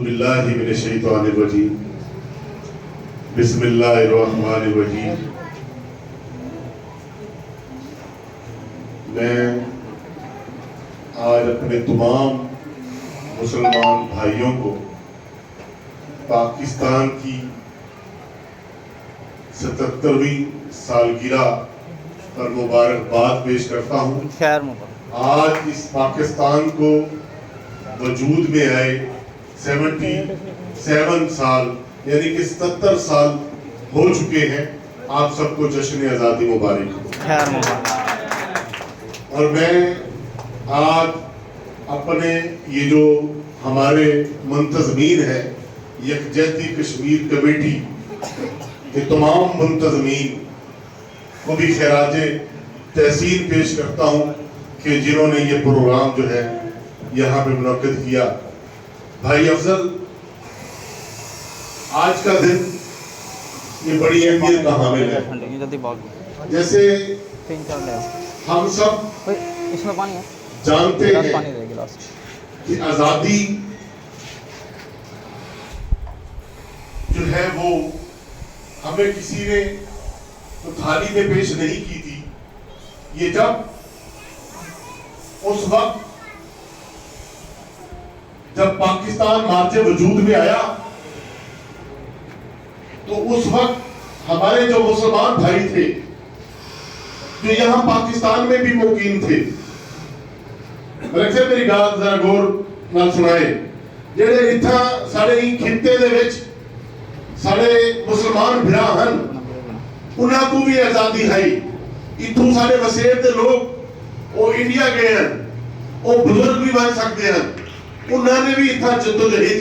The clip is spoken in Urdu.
باللہ من الشیطان الرجیم بسم اللہ الرحمن الرحیم۔ میں آج اپنے تمام مسلمان بھائیوں کو پاکستان کی 77ویں سالگرہ پر مبارکباد پیش کرتا ہوں۔ خیر مبارک۔ آج اس پاکستان کو وجود میں آئے 77 سال یعنی کہ 77 سال ہو چکے ہیں۔ آپ سب کو جشن آزادی مبارک ہو۔ خیر مبارک۔ اور میں آج اپنے یہ جو ہمارے منتظمین ہے یکجہتی کشمیر کمیٹی کے تمام منتظمین کو بھی خراج تحسین پیش کرتا ہوں کہ جنہوں نے یہ پروگرام جو ہے یہاں پہ منعقد کیا۔ بھائی افضل، آج کا دن یہ بڑی اہمیت کا حامل ہے۔ جیسے ہم سب اس میں پانی ہے، جانتے ہیں پانی دے گلاس۔ کہ آزادی جو ہے وہ ہمیں کسی نے تو تھالی میں پیش نہیں کی تھی۔ یہ جب اس وقت جب پاکستان مارچ وجود میں آیا تو اس وقت ہمارے جو مسلمان بھائی تھے جو یہاں پاکستان میں بھی مقیم تھے، ملک سے میری گال ذرا غور نال سنائے، جڑے اتھا ساڑے ہی خطے دے وچ ساڑے مسلمان بھرا ہن، انہاں کو بھی آزادی ہے۔ اتھوں ساڑے وسیر دے لوگ وہ انڈیا گئے ہیں، وہ بزرگ بھی بن سکتے ہیں، انہوں نے بھی اتنا جدوجہد